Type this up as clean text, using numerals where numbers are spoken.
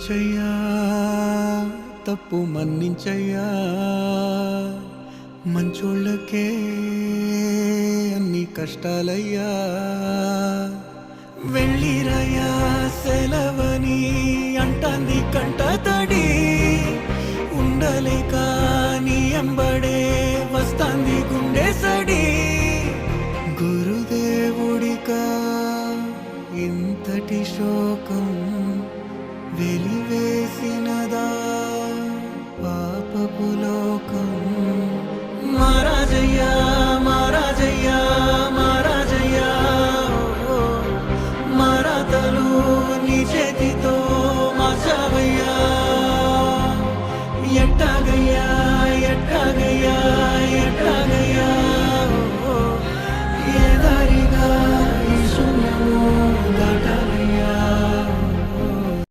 క్షమించయ్యా తప్పు మన్నించయ్యా మంచోళ్ళకే అన్ని కష్టాలయ్యా వెళ్ళిరయ్యా సెలవని అంటాంది కంట తడి ఉండలేక నీ ఎంబడే వస్తాంది గుండె సడి గురుదేవుడికా ఇంతటి శోకం వెలివేసినదా పాపపు లోకం మహారాజయ్యా